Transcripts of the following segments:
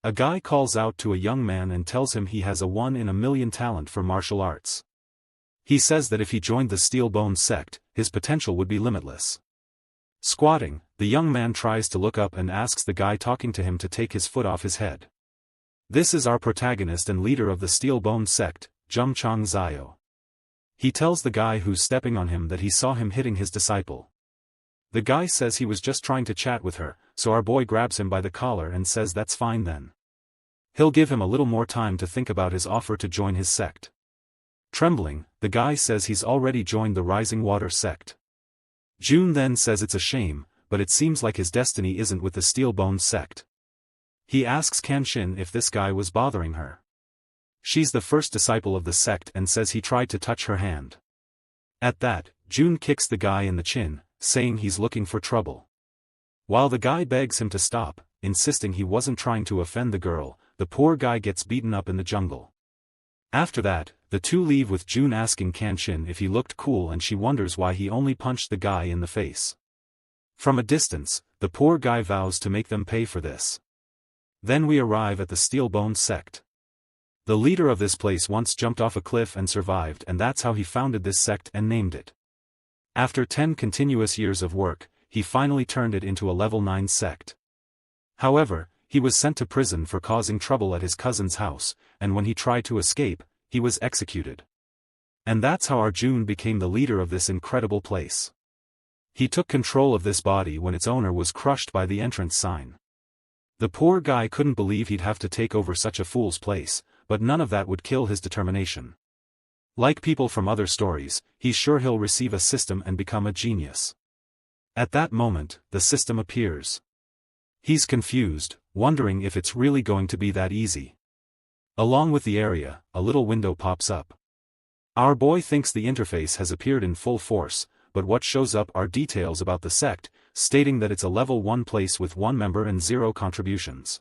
A guy calls out to a young man and tells him he has a 1 in a million talent for martial arts. He says that if he joined the Steel Bones sect, his potential would be limitless. Squatting, the young man tries to look up and asks the guy talking to him to take his foot off his head. This is our protagonist and leader of the Steel Bones sect, Jumchang Zio. He tells the guy who's stepping on him that he saw him hitting his disciple. The guy says he was just trying to chat with her, so our boy grabs him by the collar and says that's fine then. He'll give him a little more time to think about his offer to join his sect. Trembling, the guy says he's already joined the Rising Water sect. June then says it's a shame, but it seems like his destiny isn't with the Steel Bones sect. He asks Kanshin if this guy was bothering her. She's the first disciple of the sect and says he tried to touch her hand. At that, June kicks the guy in the chin, saying he's looking for trouble. While the guy begs him to stop, insisting he wasn't trying to offend the girl, the poor guy gets beaten up in the jungle. After that, the two leave with June asking Kanshin if he looked cool and she wonders why he only punched the guy in the face. From a distance, the poor guy vows to make them pay for this. Then we arrive at the Steel Bones sect. The leader of this place once jumped off a cliff and survived, and that's how he founded this sect and named it. After 10 continuous years of work, he finally turned it into a level 9 sect. However, he was sent to prison for causing trouble at his cousin's house, and when he tried to escape, he was executed. And that's how Arjun became the leader of this incredible place. He took control of this body when its owner was crushed by the entrance sign. The poor guy couldn't believe he'd have to take over such a fool's place, but none of that would kill his determination. Like people from other stories, he's sure he'll receive a system and become a genius. At that moment, the system appears. He's confused, wondering if it's really going to be that easy. Along with the area, a little window pops up. Our boy thinks the interface has appeared in full force, but what shows up are details about the sect, stating that it's a level 1 place with 1 member and 0 contributions.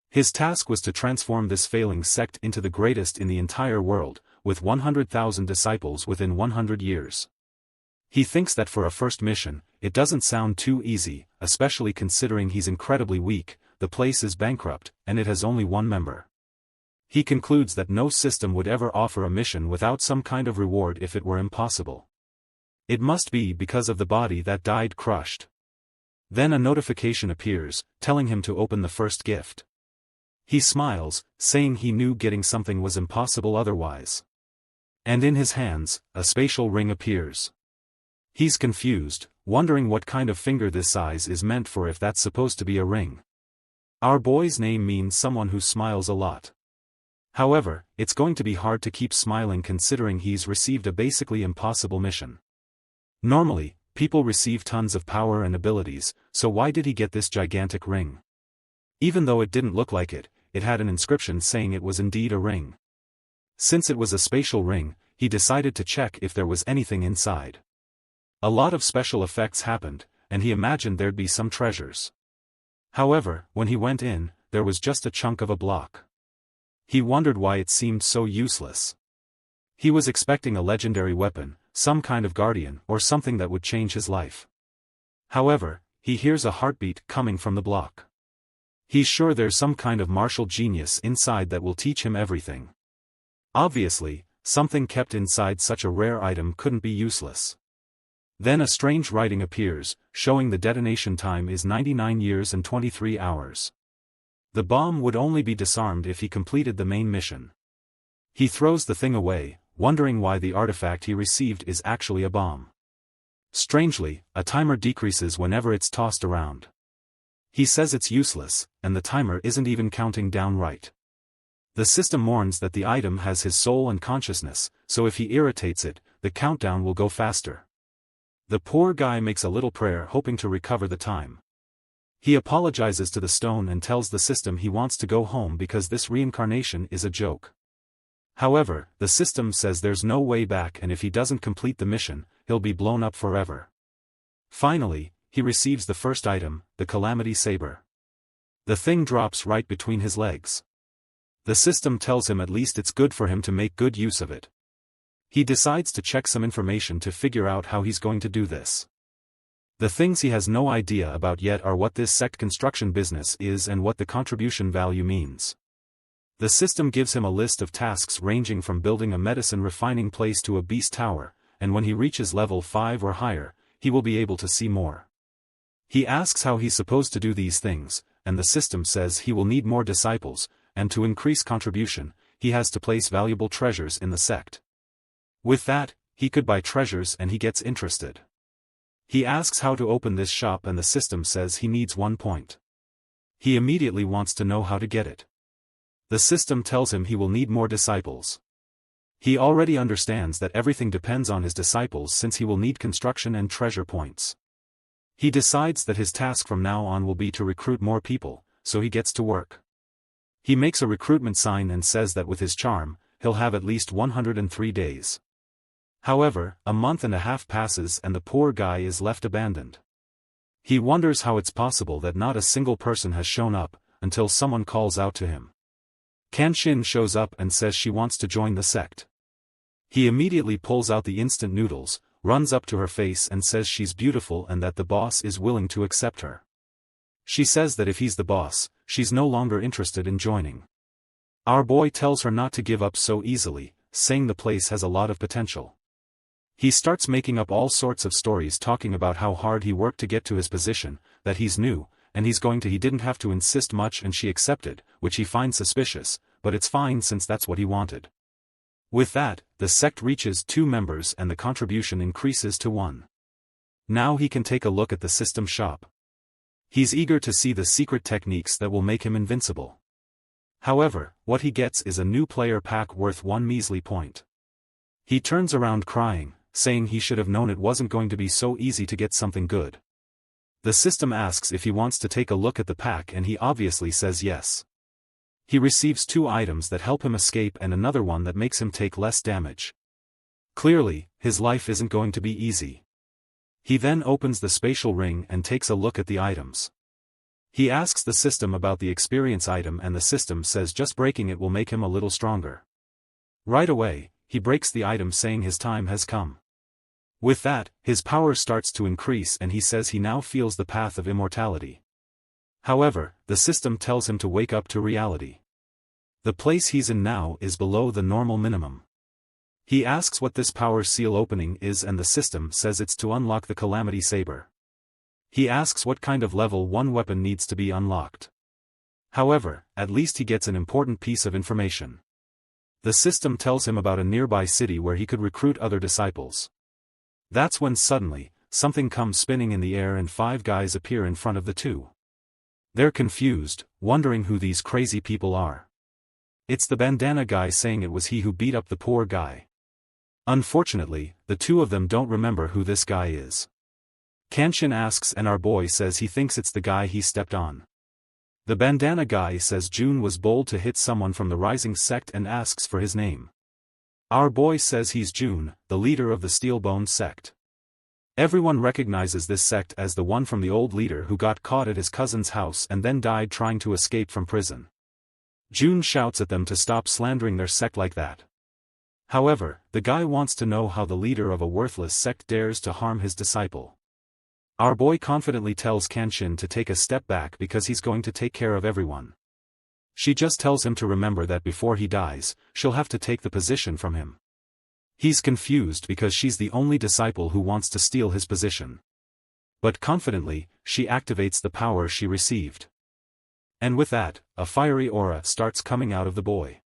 His task was to transform this failing sect into the greatest in the entire world, with 100,000 disciples within 100 years. He thinks that for a first mission, it doesn't sound too easy, especially considering he's incredibly weak, the place is bankrupt, and it has only 1 member. He concludes that no system would ever offer a mission without some kind of reward if it were impossible. It must be because of the body that died crushed. Then a notification appears, telling him to open the first gift. He smiles, saying he knew getting something was impossible otherwise. And in his hands, a spatial ring appears. He's confused, wondering what kind of finger this size is meant for if that's supposed to be a ring. Our boy's name means someone who smiles a lot. However, it's going to be hard to keep smiling considering he's received a basically impossible mission. Normally, people receive tons of power and abilities, so why did he get this gigantic ring? Even though it didn't look like it, it had an inscription saying it was indeed a ring. Since it was a spatial ring, he decided to check if there was anything inside. A lot of special effects happened, and he imagined there'd be some treasures. However, when he went in, there was just a chunk of a block. He wondered why it seemed so useless. He was expecting a legendary weapon, some kind of guardian or something that would change his life. However, he hears a heartbeat coming from the block. He's sure there's some kind of martial genius inside that will teach him everything. Obviously, something kept inside such a rare item couldn't be useless. Then a strange writing appears, showing the detonation time is 99 years and 23 hours. The bomb would only be disarmed if he completed the main mission. He throws the thing away, wondering why the artifact he received is actually a bomb. Strangely, a timer decreases whenever it's tossed around. He says it's useless, and the timer isn't even counting down right. The system warns that the item has his soul and consciousness, so if he irritates it, the countdown will go faster. The poor guy makes a little prayer hoping to recover the time. He apologizes to the stone and tells the system he wants to go home because this reincarnation is a joke. However, the system says there's no way back and if he doesn't complete the mission, he'll be blown up forever. Finally, he receives the first item, the Calamity Saber. The thing drops right between his legs. The system tells him at least it's good for him to make good use of it. He decides to check some information to figure out how he's going to do this. The things he has no idea about yet are what this sect construction business is and what the contribution value means. The system gives him a list of tasks ranging from building a medicine refining place to a beast tower, and when he reaches level 5 or higher, he will be able to see more. He asks how he's supposed to do these things, and the system says he will need more disciples, and to increase contribution, he has to place valuable treasures in the sect. With that, he could buy treasures and he gets interested. He asks how to open this shop and the system says he needs 1 point. He immediately wants to know how to get it. The system tells him he will need more disciples. He already understands that everything depends on his disciples since he will need construction and treasure points. He decides that his task from now on will be to recruit more people, so he gets to work. He makes a recruitment sign and says that with his charm, he'll have at least 103 days. However, a month and a half passes and the poor guy is left abandoned. He wonders how it's possible that not a single person has shown up, until someone calls out to him. Kanshin shows up and says she wants to join the sect. He immediately pulls out the instant noodles, runs up to her face and says she's beautiful and that the boss is willing to accept her. She says that if he's the boss, she's no longer interested in joining. Our boy tells her not to give up so easily, saying the place has a lot of potential. He starts making up all sorts of stories talking about how hard he worked to get to his position, that he's new, and he didn't have to insist much and she accepted, which he finds suspicious, but it's fine since that's what he wanted. With that, the sect reaches 2 members and the contribution increases to 1. Now he can take a look at the system shop. He's eager to see the secret techniques that will make him invincible. However, what he gets is a new player pack worth 1 measly point. He turns around crying, saying he should have known it wasn't going to be so easy to get something good. The system asks if he wants to take a look at the pack and he obviously says yes. He receives 2 items that help him escape and another one that makes him take less damage. Clearly, his life isn't going to be easy. He then opens the spatial ring and takes a look at the items. He asks the system about the experience item and the system says just breaking it will make him a little stronger. Right away, he breaks the item saying his time has come. With that, his power starts to increase and he says he now feels the path of immortality. However, the system tells him to wake up to reality. The place he's in now is below the normal minimum. He asks what this power seal opening is and the system says it's to unlock the Calamity Saber. He asks what kind of level 1 weapon needs to be unlocked. However, at least he gets an important piece of information. The system tells him about a nearby city where he could recruit other disciples. That's when suddenly, something comes spinning in the air and 5 guys appear in front of the 2. They're confused, wondering who these crazy people are. It's the bandana guy saying it was he who beat up the poor guy. Unfortunately, the 2 of them don't remember who this guy is. Kanshin asks and our boy says he thinks it's the guy he stepped on. The bandana guy says June was bold to hit someone from the rising sect and asks for his name. Our boy says he's June, the leader of the Steelbone sect. Everyone recognizes this sect as the one from the old leader who got caught at his cousin's house and then died trying to escape from prison. June shouts at them to stop slandering their sect like that. However, the guy wants to know how the leader of a worthless sect dares to harm his disciple. Our boy confidently tells Kanshin to take a step back because he's going to take care of everyone. She just tells him to remember that before he dies, she'll have to take the position from him. He's confused because she's the only disciple who wants to steal his position. But confidently, she activates the power she received. And with that, a fiery aura starts coming out of the boy.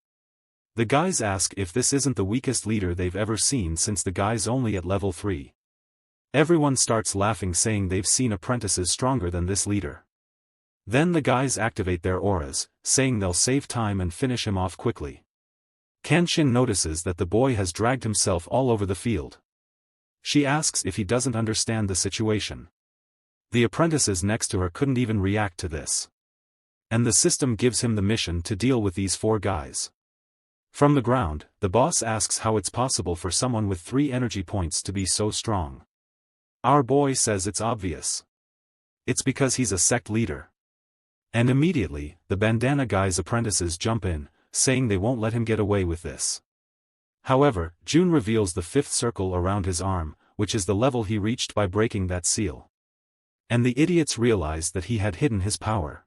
The guys ask if this isn't the weakest leader they've ever seen since the guy's only at level 3. Everyone starts laughing saying they've seen apprentices stronger than this leader. Then the guys activate their auras, saying they'll save time and finish him off quickly. Kanshin notices that the boy has dragged himself all over the field. She asks if he doesn't understand the situation. The apprentices next to her couldn't even react to this. And the system gives him the mission to deal with these 4 guys. From the ground, the boss asks how it's possible for someone with 3 energy points to be so strong. Our boy says it's obvious. It's because he's a sect leader. And immediately, the bandana guy's apprentices jump in, saying they won't let him get away with this. However, June reveals the 5th circle around his arm, which is the level he reached by breaking that seal. And the idiots realized that he had hidden his power.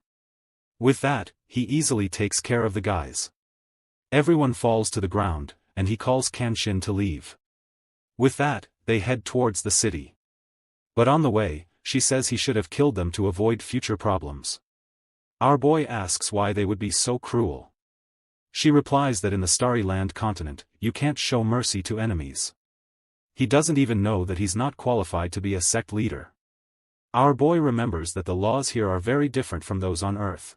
With that, he easily takes care of the guys. Everyone falls to the ground, and he calls Kanshin to leave. With that, they head towards the city. But on the way, she says he should have killed them to avoid future problems. Our boy asks why they would be so cruel. She replies that in the Starry Land continent, you can't show mercy to enemies. He doesn't even know that he's not qualified to be a sect leader. Our boy remembers that the laws here are very different from those on Earth.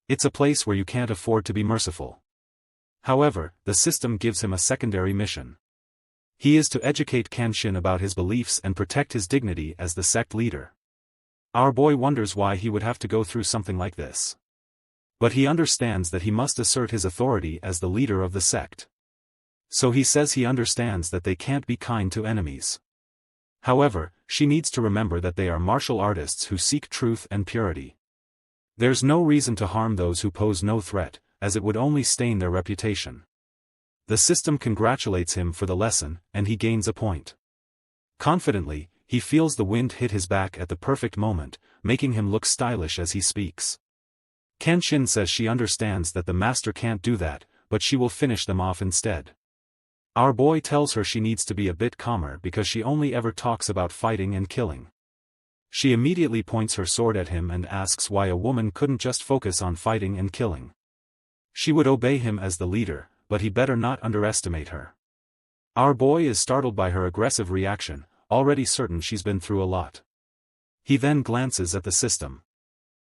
It's a place where you can't afford to be merciful. However, the system gives him a secondary mission. He is to educate Kanshin about his beliefs and protect his dignity as the sect leader. Our boy wonders why he would have to go through something like this. But he understands that he must assert his authority as the leader of the sect. So he says he understands that they can't be kind to enemies. However, she needs to remember that they are martial artists who seek truth and purity. There's no reason to harm those who pose no threat, as it would only stain their reputation. The system congratulates him for the lesson, and he gains a point. Confidently, he feels the wind hit his back at the perfect moment, making him look stylish as he speaks. Kanshin says she understands that the master can't do that, but she will finish them off instead. Our boy tells her she needs to be a bit calmer because she only ever talks about fighting and killing. She immediately points her sword at him and asks why a woman couldn't just focus on fighting and killing. She would obey him as the leader, but he better not underestimate her. Our boy is startled by her aggressive reaction, already certain she's been through a lot. He then glances at the system.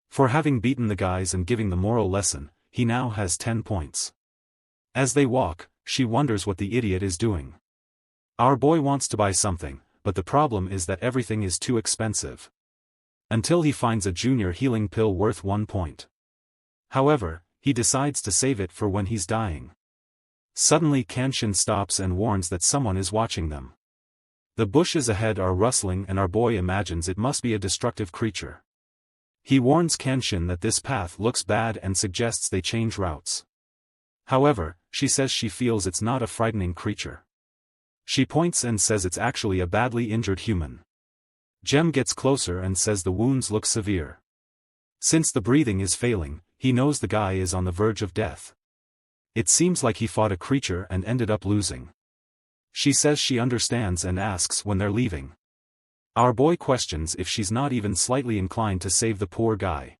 For having beaten the guys and giving the moral lesson, he now has 10 points. As they walk, she wonders what the idiot is doing. Our boy wants to buy something, but the problem is that everything is too expensive. Until he finds a junior healing pill worth 1 point. However, he decides to save it for when he's dying. Suddenly Kanshin stops and warns that someone is watching them. The bushes ahead are rustling and our boy imagines it must be a destructive creature. He warns Kanshin that this path looks bad and suggests they change routes. However, she says she feels it's not a frightening creature. She points and says it's actually a badly injured human. Jem gets closer and says the wounds look severe. Since the breathing is failing, he knows the guy is on the verge of death. It seems like he fought a creature and ended up losing. She says she understands and asks when they're leaving. Our boy questions if she's not even slightly inclined to save the poor guy.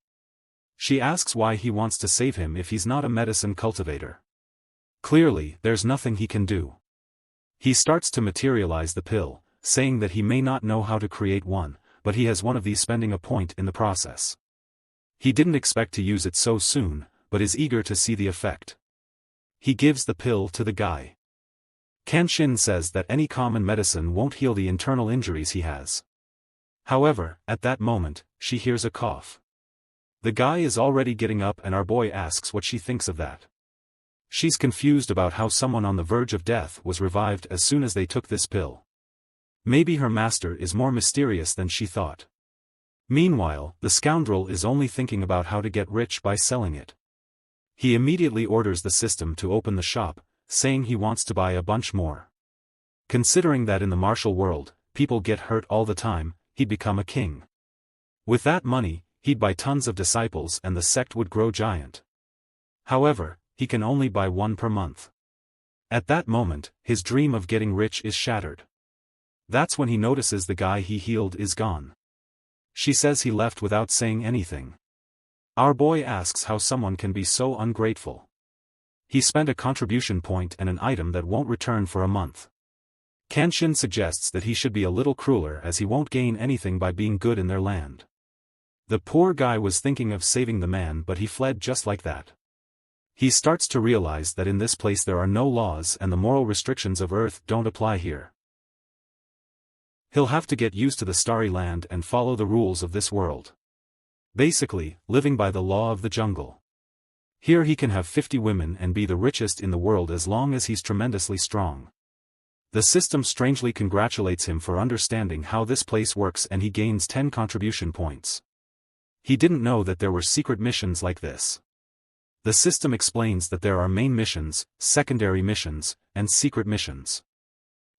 She asks why he wants to save him if he's not a medicine cultivator. Clearly, there's nothing he can do. He starts to materialize the pill, saying that he may not know how to create one, but he has one of these, spending a point in the process. He didn't expect to use it so soon, but is eager to see the effect. He gives the pill to the guy. Kanshin says that any common medicine won't heal the internal injuries he has. However, at that moment, she hears a cough. The guy is already getting up and our boy asks what she thinks of that. She's confused about how someone on the verge of death was revived as soon as they took this pill. Maybe her master is more mysterious than she thought. Meanwhile, the scoundrel is only thinking about how to get rich by selling it. He immediately orders the system to open the shop, saying he wants to buy a bunch more. Considering that in the martial world, people get hurt all the time, he'd become a king. With that money, he'd buy tons of disciples and the sect would grow giant. However, he can only buy one per month. At that moment, his dream of getting rich is shattered. That's when he notices the guy he healed is gone. She says he left without saying anything. Our boy asks how someone can be so ungrateful. He spent a contribution point and an item that won't return for a month. Kanshin suggests that he should be a little crueler as he won't gain anything by being good in their land. The poor guy was thinking of saving the man but he fled just like that. He starts to realize that in this place there are no laws and the moral restrictions of Earth don't apply here. He'll have to get used to the Starry Land and follow the rules of this world. Basically, living by the law of the jungle. Here he can have 50 women and be the richest in the world as long as he's tremendously strong. The system strangely congratulates him for understanding how this place works and he gains 10 contribution points. He didn't know that there were secret missions like this. The system explains that there are main missions, secondary missions, and secret missions.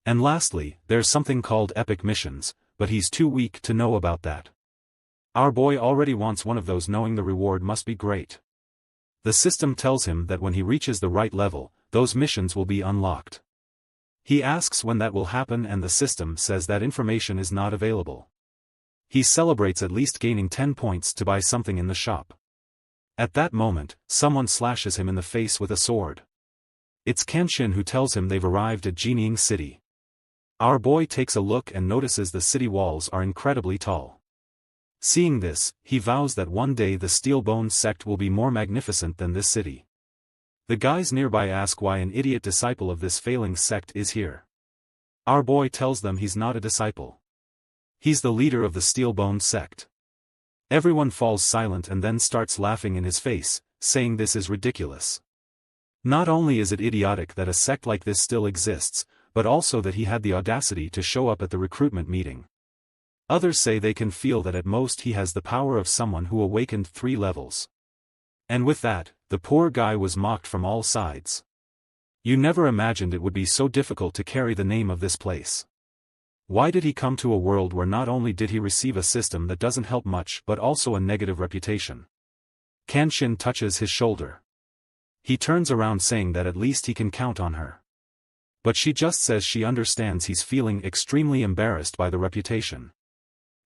And lastly, there's something called epic missions, but he's too weak to know about that. Our boy already wants one of those, knowing the reward must be great. The system tells him that when he reaches the right level, those missions will be unlocked. He asks when that will happen, and the system says that information is not available. He celebrates at least gaining 10 points to buy something in the shop. At that moment, someone slashes him in the face with a sword. It's Kenshin, who tells him they've arrived at Jinying City. Our boy takes a look and notices the city walls are incredibly tall. Seeing this, he vows that one day the Steelbone sect will be more magnificent than this city. The guys nearby ask why an idiot disciple of this failing sect is here. Our boy tells them he's not a disciple. He's the leader of the Steelbone sect. Everyone falls silent and then starts laughing in his face, saying this is ridiculous. Not only is it idiotic that a sect like this still exists, but also that he had the audacity to show up at the recruitment meeting. Others say they can feel that at most he has the power of someone who awakened 3 levels. And with that, the poor guy was mocked from all sides. You never imagined it would be so difficult to carry the name of this place. Why did he come to a world where not only did he receive a system that doesn't help much but also a negative reputation? Kenshin touches his shoulder. He turns around saying that at least he can count on her. But she just says she understands he's feeling extremely embarrassed by the reputation.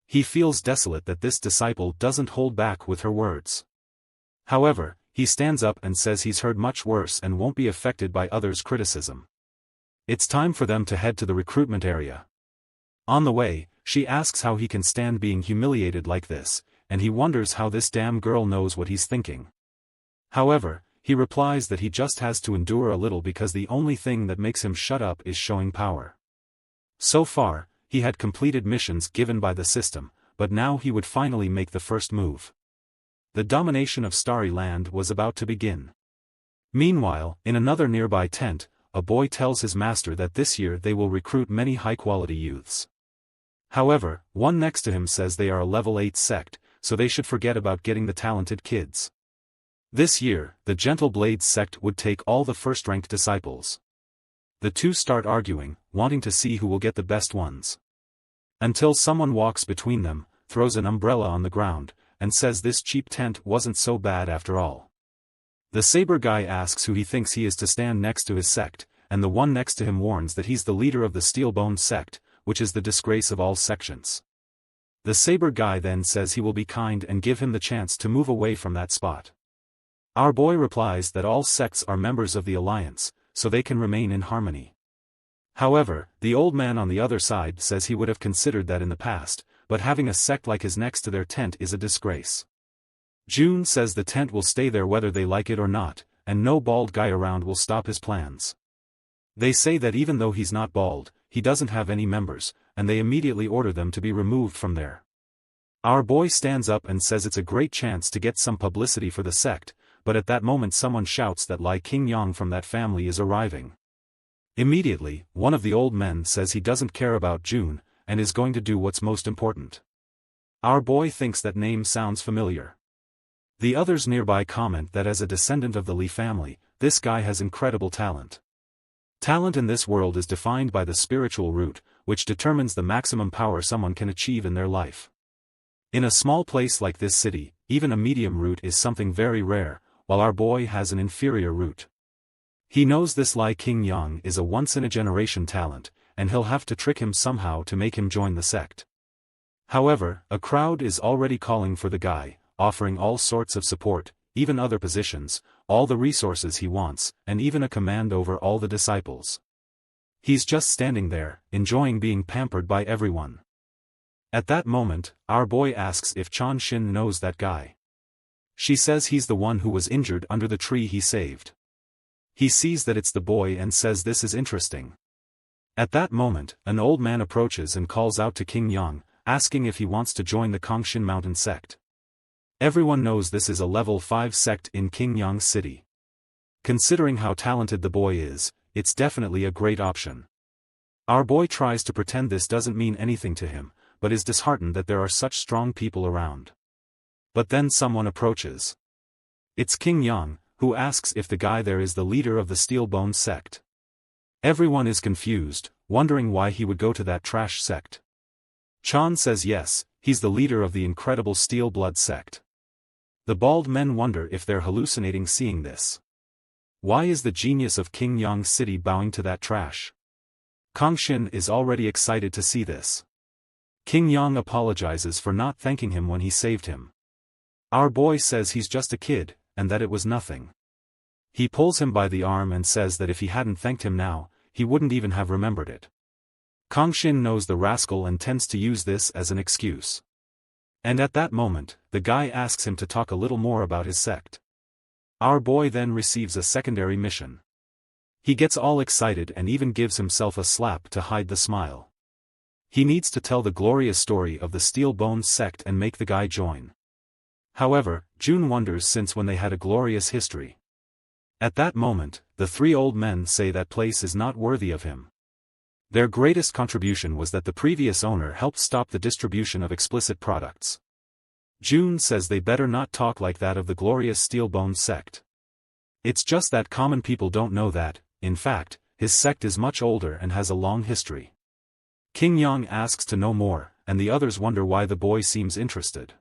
He feels desolate that this disciple doesn't hold back with her words. However, he stands up and says he's heard much worse and won't be affected by others' criticism. It's time for them to head to the recruitment area. On the way, she asks how he can stand being humiliated like this, and he wonders how this damn girl knows what he's thinking. However, he replies that he just has to endure a little because the only thing that makes him shut up is showing power. So far, he had completed missions given by the system, but now he would finally make the first move. The domination of Starry Land was about to begin. Meanwhile, in another nearby tent, a boy tells his master that this year they will recruit many high-quality youths. However, one next to him says they are a level 8 sect, so they should forget about getting the talented kids. This year, the Gentle Blades sect would take all the first-ranked disciples. The two start arguing, wanting to see who will get the best ones. Until someone walks between them, throws an umbrella on the ground, and says this cheap tent wasn't so bad after all. The saber guy asks who he thinks he is to stand next to his sect, and the one next to him warns that he's the leader of the Steelbone sect, which is the disgrace of all sections. The saber guy then says he will be kind and give him the chance to move away from that spot. Our boy replies that all sects are members of the alliance, so they can remain in harmony. However, the old man on the other side says he would have considered that in the past, but having a sect like his next to their tent is a disgrace. June says the tent will stay there whether they like it or not, and no bald guy around will stop his plans. They say that even though he's not bald, he doesn't have any members, and they immediately order them to be removed from there. Our boy stands up and says it's a great chance to get some publicity for the sect, but at that moment someone shouts that Lai King Yang from that family is arriving. Immediately, one of the old men says he doesn't care about June, and is going to do what's most important. Our boy thinks that name sounds familiar. The others nearby comment that as a descendant of the Li family, this guy has incredible talent. Talent in this world is defined by the spiritual root, which determines the maximum power someone can achieve in their life. In a small place like this city, even a medium root is something very rare, while our boy has an inferior root. He knows this Lai King Yang is a once-in-a-generation talent, and he'll have to trick him somehow to make him join the sect. However, a crowd is already calling for the guy, offering all sorts of support, even other positions, all the resources he wants, and even a command over all the disciples. He's just standing there, enjoying being pampered by everyone. At that moment, our boy asks if Chan Shin knows that guy. She says he's the one who was injured under the tree he saved. He sees that it's the boy and says this is interesting. At that moment, an old man approaches and calls out to King Yang, asking if he wants to join the Kongshin Mountain sect. Everyone knows this is a level 5 sect in King Yang City. Considering how talented the boy is, it's definitely a great option. Our boy tries to pretend this doesn't mean anything to him, but is disheartened that there are such strong people around. But then someone approaches. It's King Yang, who asks if the guy there is the leader of the Steelbone sect. Everyone is confused, wondering why he would go to that trash sect. Chan says yes, he's the leader of the incredible Steel Blood sect. The bald men wonder if they're hallucinating seeing this. Why is the genius of King Yang's city bowing to that trash? Kongshin is already excited to see this. King Yang apologizes for not thanking him when he saved him. Our boy says he's just a kid, and that it was nothing. He pulls him by the arm and says that if he hadn't thanked him now, he wouldn't even have remembered it. Kongshin knows the rascal and tends to use this as an excuse. And at that moment, the guy asks him to talk a little more about his sect. Our boy then receives a secondary mission. He gets all excited and even gives himself a slap to hide the smile. He needs to tell the glorious story of the Steel Bones sect and make the guy join. However, June wonders since when they had a glorious history. At that moment, the three old men say that place is not worthy of him. Their greatest contribution was that the previous owner helped stop the distribution of explicit products. June says they better not talk like that of the glorious Steel Bones sect. It's just that common people don't know that, in fact, his sect is much older and has a long history. King Yang asks to know more, and the others wonder why the boy seems interested.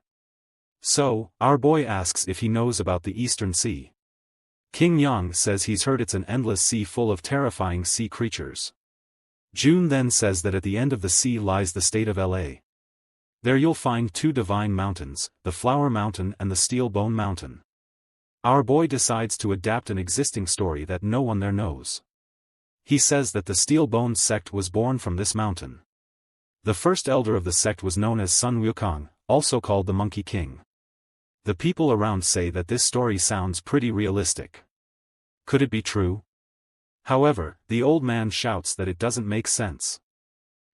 So, our boy asks if he knows about the Eastern Sea. King Yang says he's heard it's an endless sea full of terrifying sea creatures. June then says that at the end of the sea lies the state of LA. There you'll find two divine mountains, the Flower Mountain and the Steel Bone Mountain. Our boy decides to adapt an existing story that no one there knows. He says that the Steel Bones sect was born from this mountain. The first elder of the sect was known as Sun Wukong, also called the Monkey King. The people around say that this story sounds pretty realistic. Could it be true? However, the old man shouts that it doesn't make sense.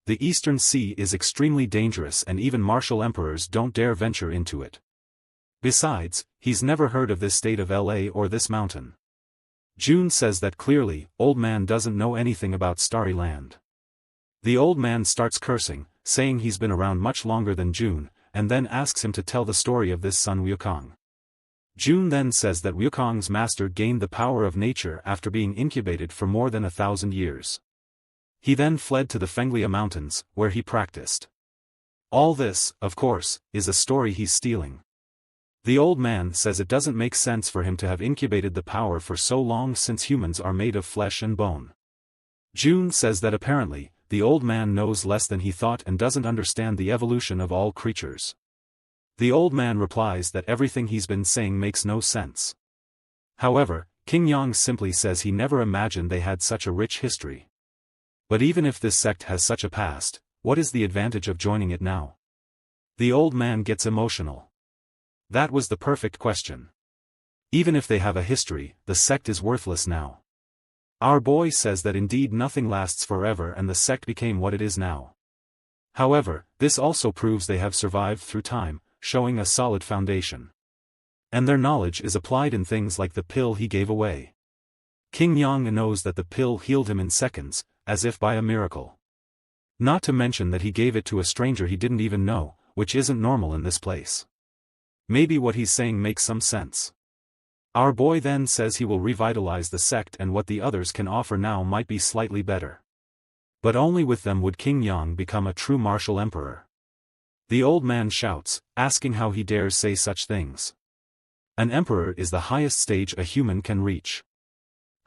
The Eastern Sea is extremely dangerous and even martial emperors don't dare venture into it. Besides, he's never heard of this state of LA or this mountain. June says that clearly, old man doesn't know anything about Starry Land. The old man starts cursing, saying he's been around much longer than June, and then asks him to tell the story of this Sun Wukong. June then says that Wukong's master gained the power of nature after being incubated for more than 1,000 years. He then fled to the Fenglia Mountains, where he practiced. All this, of course, is a story he's stealing. The old man says it doesn't make sense for him to have incubated the power for so long since humans are made of flesh and bone. June says that apparently, the old man knows less than he thought and doesn't understand the evolution of all creatures. The old man replies that everything he's been saying makes no sense. However, King Yang simply says he never imagined they had such a rich history. But even if this sect has such a past, what is the advantage of joining it now? The old man gets emotional. That was the perfect question. Even if they have a history, the sect is worthless now. Our boy says that indeed nothing lasts forever and the sect became what it is now. However, this also proves they have survived through time, showing a solid foundation. And their knowledge is applied in things like the pill he gave away. King Yang knows that the pill healed him in seconds, as if by a miracle. Not to mention that he gave it to a stranger he didn't even know, which isn't normal in this place. Maybe what he's saying makes some sense. Our boy then says he will revitalize the sect and what the others can offer now might be slightly better. But only with them would King Yang become a true martial emperor. The old man shouts, asking how he dares say such things. An emperor is the highest stage a human can reach.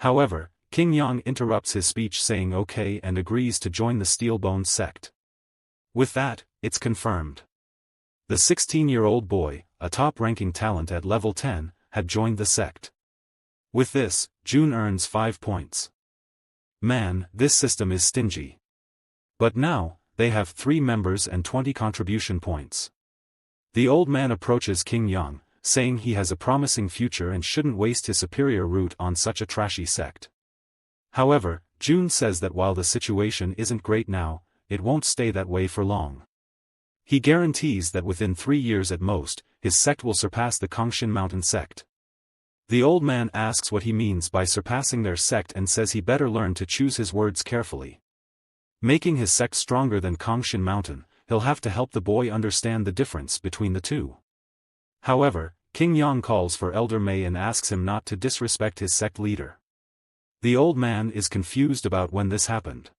However, King Yang interrupts his speech saying okay and agrees to join the Steel Bones sect. With that, it's confirmed. The 16-year-old boy, a top-ranking talent at level 10, had joined the sect. With this, June earns 5 points. Man, this system is stingy. But now, they have 3 members and 20 contribution points. The old man approaches King Yang, saying he has a promising future and shouldn't waste his superior root on such a trashy sect. However, June says that while the situation isn't great now, it won't stay that way for long. He guarantees that within 3 years at most, his sect will surpass the Kongshin Mountain sect. The old man asks what he means by surpassing their sect and says he better learn to choose his words carefully. Making his sect stronger than Kongshin Mountain, he'll have to help the boy understand the difference between the two. However, King Yang calls for Elder Mei and asks him not to disrespect his sect leader. The old man is confused about when this happened.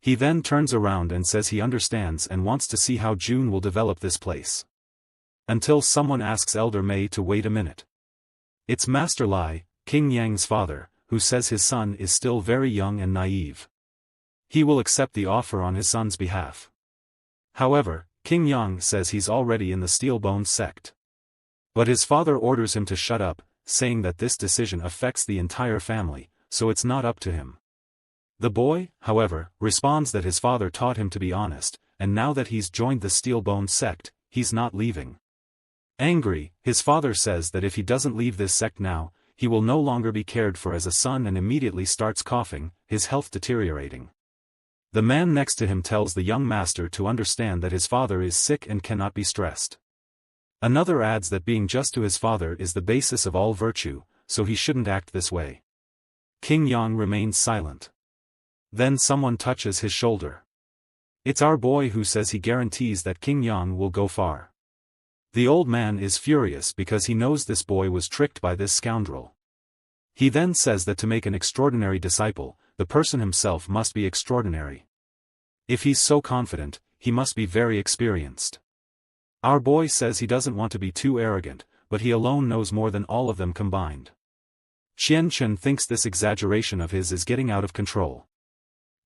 He then turns around and says he understands and wants to see how June will develop this place. Until someone asks Elder May to wait a minute. It's Master Lai, King Yang's father, who says his son is still very young and naive. He will accept the offer on his son's behalf. However, King Yang says he's already in the Steelbone sect. But his father orders him to shut up, saying that this decision affects the entire family, so it's not up to him. The boy, however, responds that his father taught him to be honest, and now that he's joined the Steelbone sect, he's not leaving. Angry, his father says that if he doesn't leave this sect now, he will no longer be cared for as a son and immediately starts coughing, his health deteriorating. The man next to him tells the young master to understand that his father is sick and cannot be stressed. Another adds that being just to his father is the basis of all virtue, so he shouldn't act this way. King Yang remains silent. Then someone touches his shoulder. It's our boy who says he guarantees that King Yang will go far. The old man is furious because he knows this boy was tricked by this scoundrel. He then says that to make an extraordinary disciple, the person himself must be extraordinary. If he's so confident, he must be very experienced. Our boy says he doesn't want to be too arrogant, but he alone knows more than all of them combined. Qian Chen thinks this exaggeration of his is getting out of control.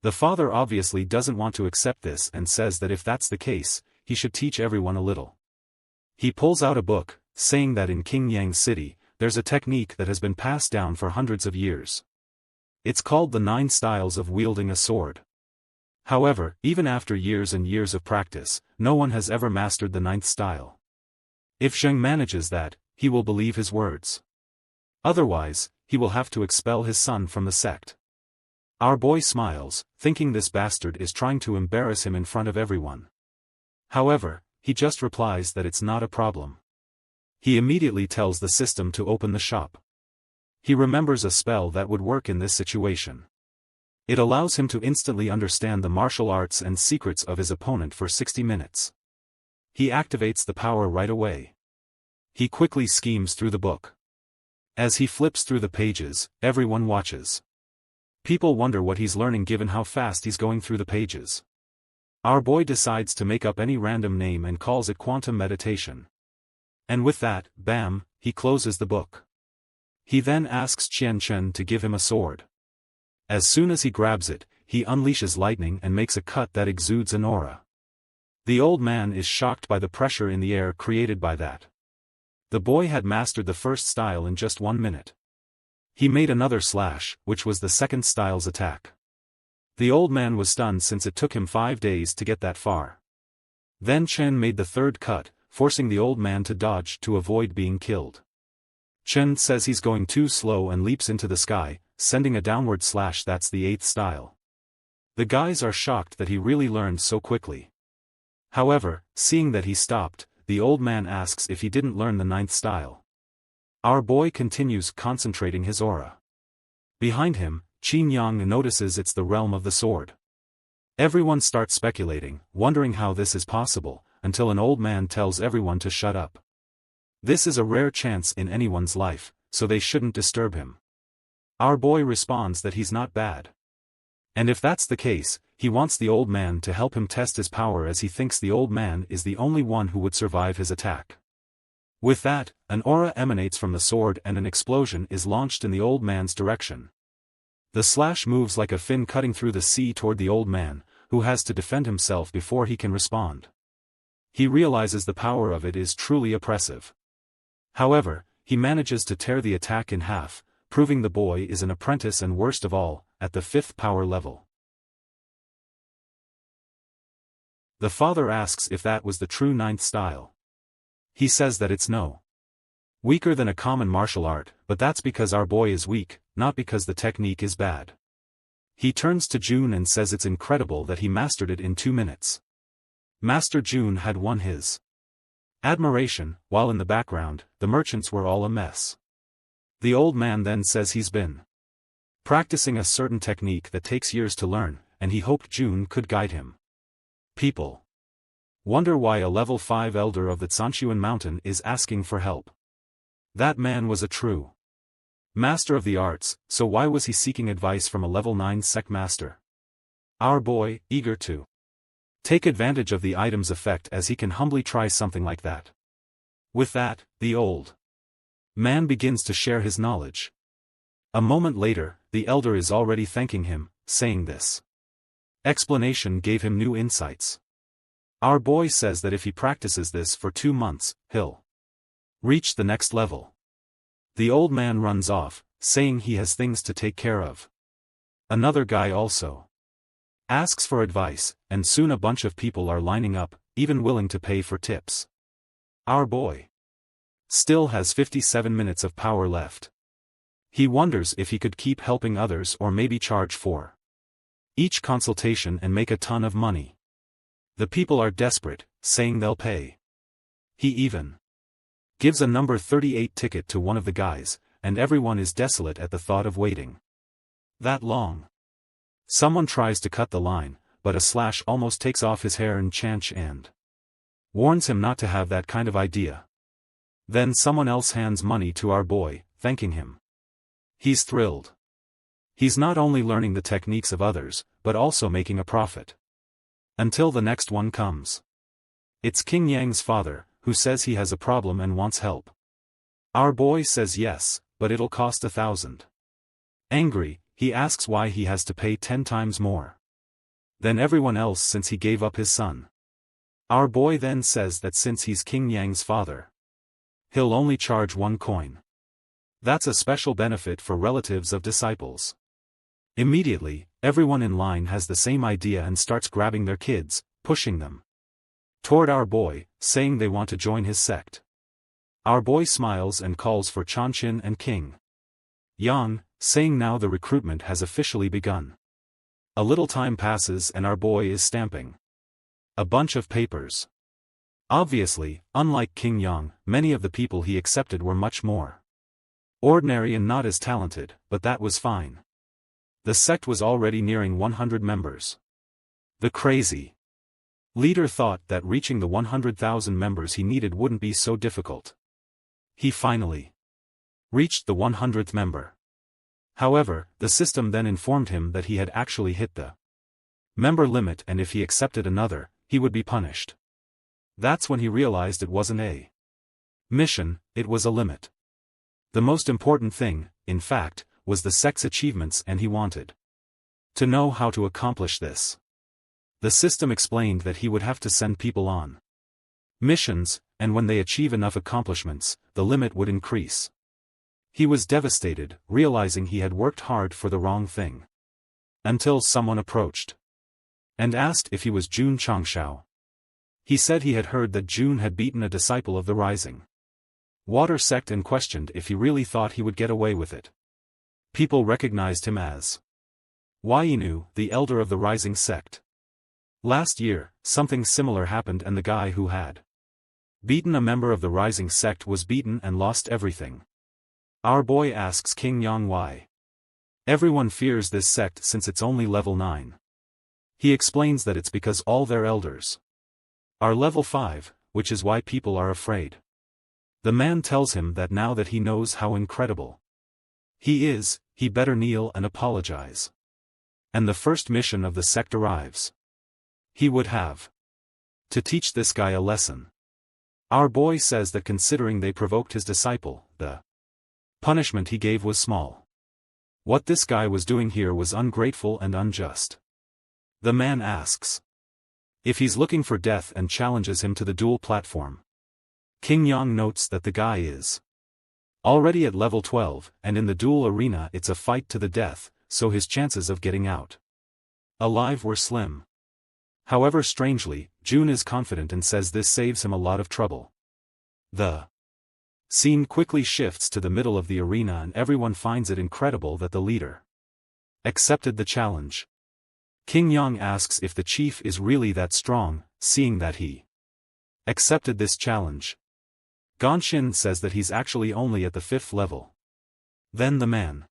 The father obviously doesn't want to accept this and says that if that's the case, he should teach everyone a little. He pulls out a book, saying that in King Yang City, there's a technique that has been passed down for hundreds of years. It's called the 9 styles of wielding a sword. However, even after years and years of practice, no one has ever mastered the 9th style. If Zheng manages that, he will believe his words. Otherwise, he will have to expel his son from the sect. Our boy smiles, thinking this bastard is trying to embarrass him in front of everyone. However, he just replies that it's not a problem. He immediately tells the system to open the shop. He remembers a spell that would work in this situation. It allows him to instantly understand the martial arts and secrets of his opponent for 60 minutes. He activates the power right away. He quickly schemes through the book. As he flips through the pages, everyone watches. People wonder what he's learning given how fast he's going through the pages. Our boy decides to make up any random name and calls it quantum meditation. And with that, bam, he closes the book. He then asks Qian Chen to give him a sword. As soon as he grabs it, he unleashes lightning and makes a cut that exudes an aura. The old man is shocked by the pressure in the air created by that. The boy had mastered the first style in just 1 minute. He made another slash, which was the second style's attack. The old man was stunned since it took him 5 days to get that far. Then Chen made the third cut, forcing the old man to dodge to avoid being killed. Chen says he's going too slow and leaps into the sky, sending a downward slash that's the 8th style. The guys are shocked that he really learned so quickly. However, seeing that he stopped, the old man asks if he didn't learn the 9th style. Our boy continues concentrating his aura. Behind him, Qin Yang notices it's the realm of the sword. Everyone starts speculating, wondering how this is possible, until an old man tells everyone to shut up. This is a rare chance in anyone's life, so they shouldn't disturb him. Our boy responds that he's not bad. And if that's the case, he wants the old man to help him test his power as he thinks the old man is the only one who would survive his attack. With that, an aura emanates from the sword and an explosion is launched in the old man's direction. The slash moves like a fin cutting through the sea toward the old man, who has to defend himself before he can respond. He realizes the power of it is truly oppressive. However, he manages to tear the attack in half, proving the boy is an apprentice and worst of all, at the 5th power level. The father asks if that was the true 9th style. He says that it's no. Weaker than a common martial art, but that's because our boy is weak, not because the technique is bad. He turns to June and says it's incredible that he mastered it in 2 minutes. Master June had won his admiration, while in the background, the merchants were all a mess. The old man then says he's been practicing a certain technique that takes years to learn, and he hoped June could guide him. People wonder why a level 5 elder of the Zhanshuan mountain is asking for help. That man was a true master of the arts, so why was he seeking advice from a level 9 sect master? Our boy, eager to take advantage of the item's effect as he can humbly try something like that. With that, the old man begins to share his knowledge. A moment later, the elder is already thanking him, saying this explanation gave him new insights. Our boy says that if he practices this for 2 months, he'll reach the next level. The old man runs off, saying he has things to take care of. Another guy also asks for advice, and soon a bunch of people are lining up, even willing to pay for tips. Our boy still has 57 minutes of power left. He wonders if he could keep helping others or maybe charge for each consultation and make a ton of money. The people are desperate, saying they'll pay. He even gives a number 38 ticket to one of the guys, and everyone is desolate at the thought of waiting that long. Someone tries to cut the line, but a slash almost takes off his hair and chanch and warns him not to have that kind of idea. Then someone else hands money to our boy, thanking him. He's thrilled. He's not only learning the techniques of others, but also making a profit. Until the next one comes. It's King Yang's father, who says he has a problem and wants help. Our boy says yes, but it'll cost 1,000. Angry, he asks why he has to pay 10 times more than everyone else since he gave up his son. Our boy then says that since he's King Yang's father, he'll only charge 1 coin. That's a special benefit for relatives of disciples. Immediately, everyone in line has the same idea and starts grabbing their kids, pushing them toward our boy, saying they want to join his sect. Our boy smiles and calls for Chanchin and King Yang, saying now the recruitment has officially begun. A little time passes and our boy is stamping a bunch of papers. Obviously, unlike King Yang, many of the people he accepted were much more ordinary and not as talented, but that was fine. The sect was already nearing 100 members. The crazy leader thought that reaching the 100,000 members he needed wouldn't be so difficult. He finally reached the 100th member. However, the system then informed him that he had actually hit the member limit and if he accepted another, he would be punished. That's when he realized it wasn't a mission, it was a limit. The most important thing, in fact, was the sect's achievements and he wanted to know how to accomplish this. The system explained that he would have to send people on missions, and when they achieve enough accomplishments, the limit would increase. He was devastated, realizing he had worked hard for the wrong thing. Until someone approached and asked if he was Jun Changshao. He said he had heard that Jun had beaten a disciple of the Rising Water sect and questioned if he really thought he would get away with it. People recognized him as Wainu, the elder of the Rising sect. Last year, something similar happened and the guy who had beaten a member of the Rising sect was beaten and lost everything. Our boy asks King Yang why everyone fears this sect since it's only level 9. He explains that it's because all their elders are level 5, which is why people are afraid. The man tells him that now that he knows how incredible he is, he better kneel and apologize. And the first mission of the sect arrives. He would have to teach this guy a lesson. Our boy says that considering they provoked his disciple, the punishment he gave was small. What this guy was doing here was ungrateful and unjust. The man asks if he's looking for death and challenges him to the duel platform. King Yang notes that the guy is already at level 12, and in the duel arena it's a fight to the death, so his chances of getting out alive were slim. However, strangely, Jun is confident and says this saves him a lot of trouble. The scene quickly shifts to the middle of the arena and everyone finds it incredible that the leader accepted the challenge. King Yang asks if the chief is really that strong, seeing that he accepted this challenge. Gonshin says that he's actually only at the 5th level. Then the man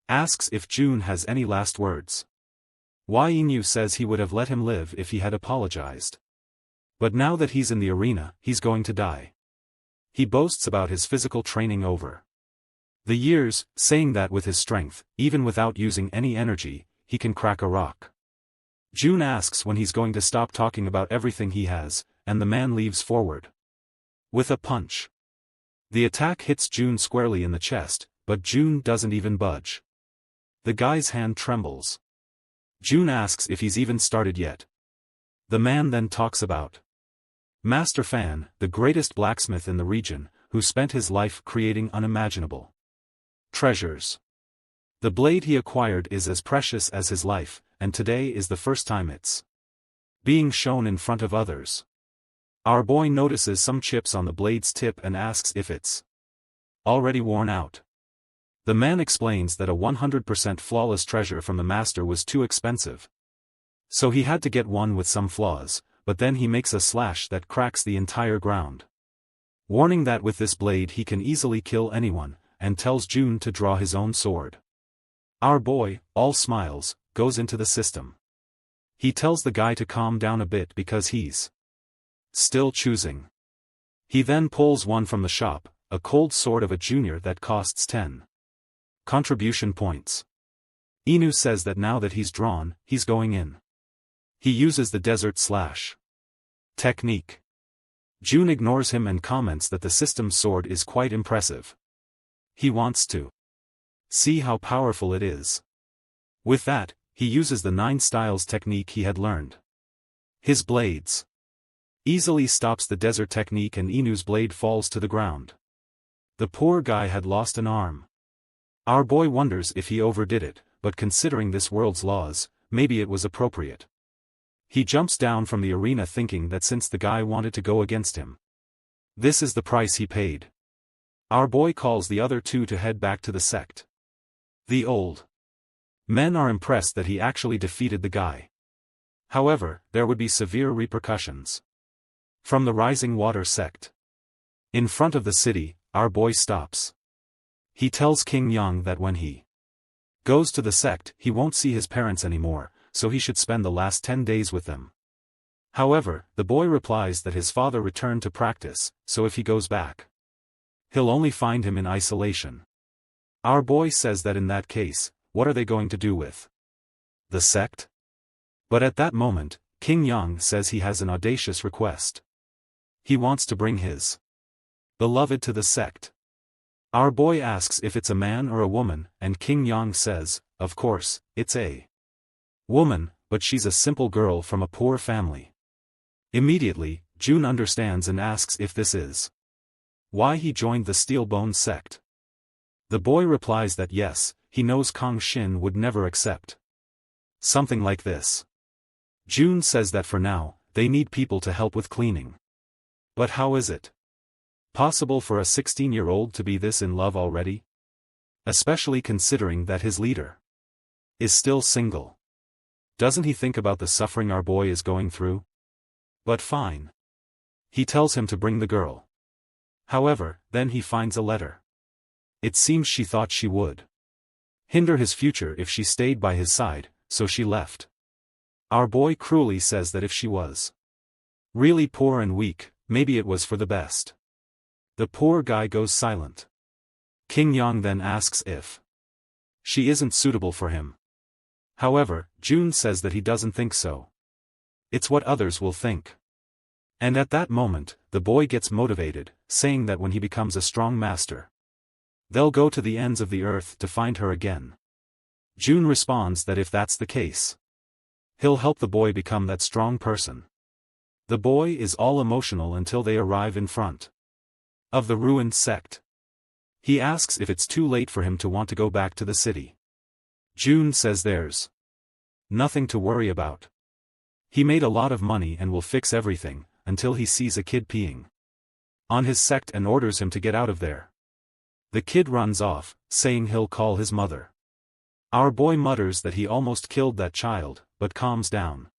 asks if Jun has any last words. Yu says he would have let him live if he had apologized. But now that he's in the arena, he's going to die. He boasts about his physical training over the years, saying that with his strength, even without using any energy, he can crack a rock. June asks when he's going to stop talking about everything he has, and the man leaves forward. With a punch. The attack hits June squarely in the chest, but June doesn't even budge. The guy's hand trembles. June asks if he's even started yet. The man then talks about Master Fan, the greatest blacksmith in the region, who spent his life creating unimaginable treasures. The blade he acquired is as precious as his life, and today is the first time it's being shown in front of others. Our boy notices some chips on the blade's tip and asks if it's already worn out. The man explains that a 100% flawless treasure from the master was too expensive. So he had to get one with some flaws, but then he makes a slash that cracks the entire ground. Warning that with this blade he can easily kill anyone, and tells June to draw his own sword. Our boy, all smiles, goes into the system. He tells the guy to calm down a bit because he's still choosing. He then pulls one from the shop, a cold sword of a junior that costs 10 contribution points. Inu says that now that he's drawn, he's going in. He uses the desert slash technique. June ignores him and comments that the system's sword is quite impressive. He wants to see how powerful it is. With that, he uses the 9 styles technique he had learned. His blades easily stops the desert technique and Inu's blade falls to the ground. The poor guy had lost an arm. Our boy wonders if he overdid it, but considering this world's laws, maybe it was appropriate. He jumps down from the arena thinking that since the guy wanted to go against him, this is the price he paid. Our boy calls the other two to head back to the sect. The old men are impressed that he actually defeated the guy. However, there would be severe repercussions. From the Rising Water sect. In front of the city, our boy stops. He tells King Young that when he goes to the sect, he won't see his parents anymore, so he should spend the last 10 days with them. However, the boy replies that his father returned to practice, so if he goes back, he'll only find him in isolation. Our boy says that in that case, what are they going to do with the sect? But at that moment, King Young says he has an audacious request. He wants to bring his beloved to the sect. Our boy asks if it's a man or a woman, and King Yang says, of course, it's a woman, but she's a simple girl from a poor family. Immediately, June understands and asks if this is why he joined the Steelbone sect. The boy replies that yes, he knows Kong Shin would never accept something like this. June says that for now, they need people to help with cleaning. But how is it possible for a 16-year-old to be this in love already? Especially considering that his leader is still single. Doesn't he think about the suffering our boy is going through? But fine. He tells him to bring the girl. However, then he finds a letter. It seems she thought she would hinder his future if she stayed by his side, so she left. Our boy cruelly says that if she was really poor and weak, maybe it was for the best. The poor guy goes silent. King Yang then asks if she isn't suitable for him. However, June says that he doesn't think so. It's what others will think. And at that moment, the boy gets motivated, saying that when he becomes a strong master, they'll go to the ends of the earth to find her again. June responds that if that's the case, he'll help the boy become that strong person. The boy is all emotional until they arrive in front of the ruined sect. He asks if it's too late for him to want to go back to the city. June says there's nothing to worry about. He made a lot of money and will fix everything, until he sees a kid peeing on his sect and orders him to get out of there. The kid runs off, saying he'll call his mother. Our boy mutters that he almost killed that child, but calms down.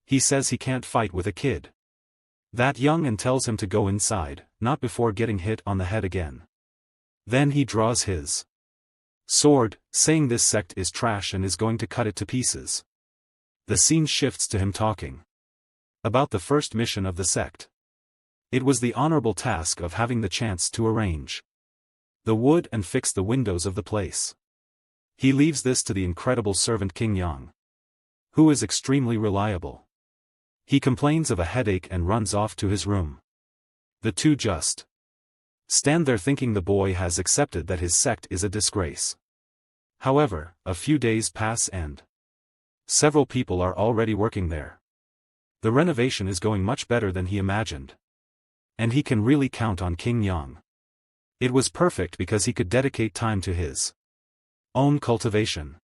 He says he can't fight with a kid that young and tells him to go inside, not before getting hit on the head again. Then he draws his sword, saying this sect is trash and is going to cut it to pieces. The scene shifts to him talking about the first mission of the sect. It was the honorable task of having the chance to arrange the wood and fix the windows of the place. He leaves this to the incredible servant King Yang. who is extremely reliable. He complains of a headache and runs off to his room. The two just stand there thinking the boy has accepted that his sect is a disgrace. However, a few days pass and several people are already working there. The renovation is going much better than he imagined. And he can really count on King Yang. It was perfect because he could dedicate time to his own cultivation.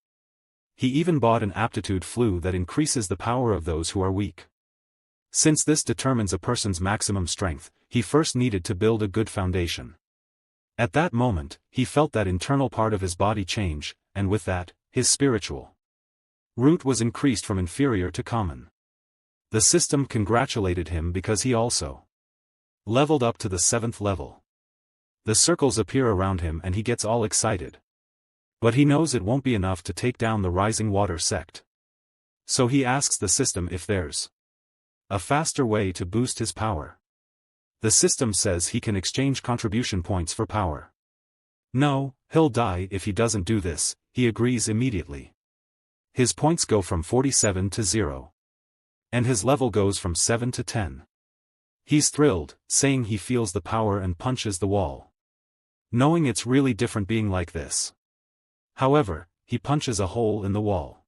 He even bought an aptitude flue that increases the power of those who are weak. Since this determines a person's maximum strength, he first needed to build a good foundation. At that moment, he felt that internal part of his body change, and with that, his spiritual root was increased from inferior to common. The system congratulated him because he also leveled up to the 7th level. The circles appear around him and he gets all excited. But he knows it won't be enough to take down the Rising Water sect. So he asks the system if there's a faster way to boost his power. The system says he can exchange contribution points for power. No, he'll die if he doesn't do this, he agrees immediately. His points go from 47 to 0. And his level goes from 7 to 10. He's thrilled, saying he feels the power and punches the wall. Knowing it's really different being like this. However, he punches a hole in the wall.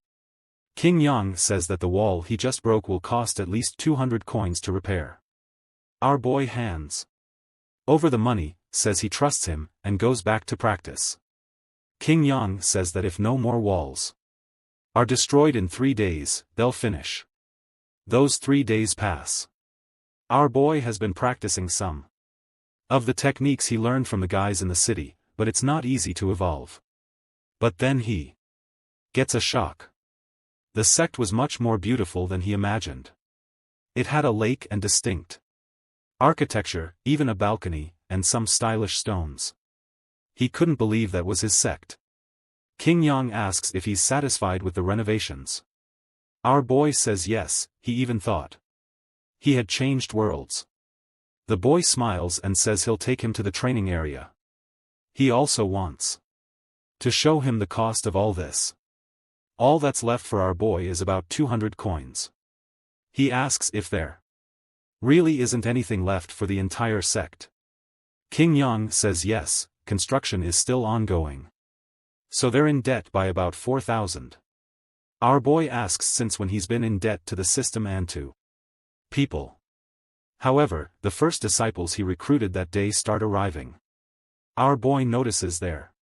King Yang says that the wall he just broke will cost at least 200 coins to repair. Our boy hands over the money, says he trusts him, and goes back to practice. King Yang says that if no more walls are destroyed in 3 days, they'll finish. Those 3 days pass. Our boy has been practicing some of the techniques he learned from the guys in the city, but it's not easy to evolve. But then he gets a shock. The sect was much more beautiful than he imagined. It had a lake and distinct architecture, even a balcony, and some stylish stones. He couldn't believe that was his sect. King Yang asks if he's satisfied with the renovations. Our boy says yes, he even thought he had changed worlds. The boy smiles and says he'll take him to the training area. He also wants to show him the cost of all this. All that's left for our boy is about 200 coins. He asks if there really isn't anything left for the entire sect. King Yang says yes, construction is still ongoing. So they're in debt by about 4,000. Our boy asks since when he's been in debt to the system and to people. However, the first disciples he recruited that day start arriving. Our boy notices there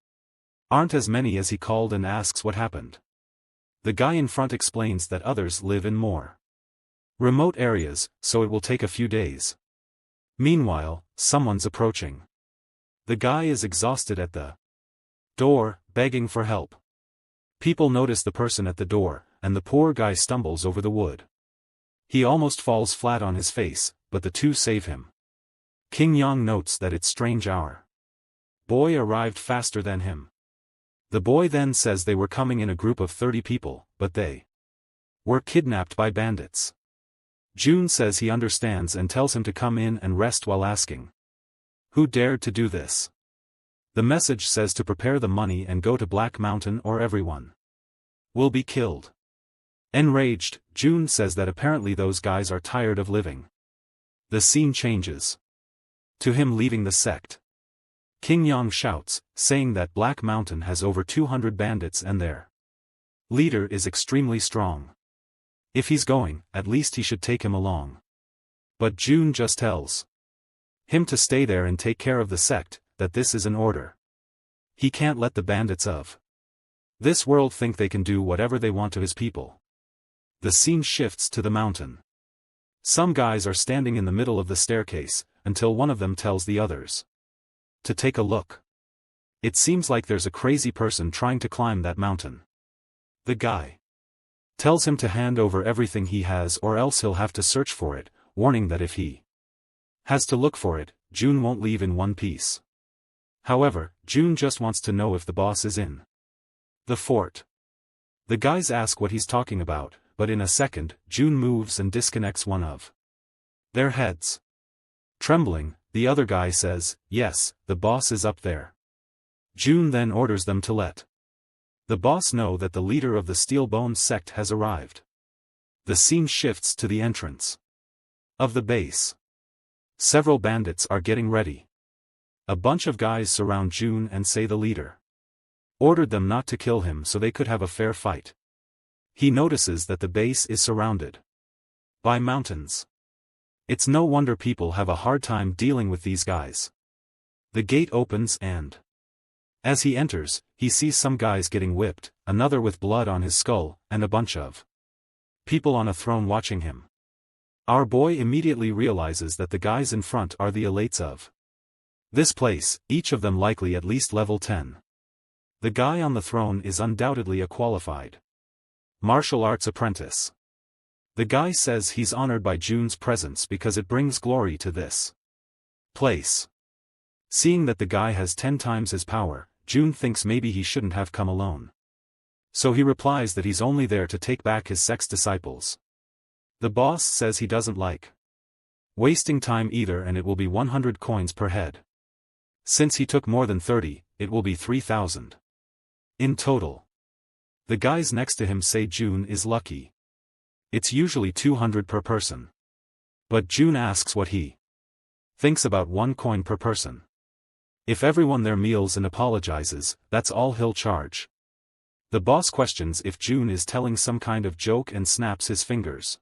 aren't as many as he called and asks what happened. The guy in front explains that others live in more remote areas, so it will take a few days. Meanwhile, someone's approaching. The guy is exhausted at the door, begging for help. People notice the person at the door, and the poor guy stumbles over the wood. He almost falls flat on his face, but the two save him. King Yang notes that it's strange our boy arrived faster than him. The boy then says they were coming in a group of 30 people, but they were kidnapped by bandits. June says he understands and tells him to come in and rest while asking who dared to do this. The message says to prepare the money and go to Black Mountain or everyone will be killed. Enraged, June says that apparently those guys are tired of living. The scene changes to him leaving the sect. King Yang shouts, saying that Black Mountain has over 200 bandits and their leader is extremely strong. If he's going, at least he should take him along. But June just tells him to stay there and take care of the sect, that this is an order. He can't let the bandits of this world think they can do whatever they want to his people. The scene shifts to the mountain. Some guys are standing in the middle of the staircase, until one of them tells the others to take a look. It seems like there's a crazy person trying to climb that mountain. The guy tells him to hand over everything he has or else he'll have to search for it, warning that if he has to look for it, June won't leave in one piece. However, June just wants to know if the boss is in the fort. The guys ask what he's talking about, but in a second, June moves and disconnects one of their heads. Trembling, the other guy says, yes, the boss is up there. June then orders them to let the boss know that the leader of the Steel Bone sect has arrived. The scene shifts to the entrance of the base. Several bandits are getting ready. A bunch of guys surround June and say the leader ordered them not to kill him so they could have a fair fight. He notices that the base is surrounded by mountains. It's no wonder people have a hard time dealing with these guys. The gate opens and, as he enters, he sees some guys getting whipped, another with blood on his skull, and a bunch of people on a throne watching him. Our boy immediately realizes that the guys in front are the elites of this place, each of them likely at least level 10. The guy on the throne is undoubtedly a qualified martial arts apprentice. The guy says he's honored by June's presence because it brings glory to this place. Seeing that the guy has 10 times his power, June thinks maybe he shouldn't have come alone. So he replies that he's only there to take back his sex disciples. The boss says he doesn't like wasting time either, and it will be 100 coins per head. Since he took more than 30, it will be 3,000 in total. The guys next to him say June is lucky. It's usually 200 per person. But June asks what he thinks about 1 coin per person. If everyone their meals and apologizes, that's all he'll charge. The boss questions if June is telling some kind of joke and snaps his fingers.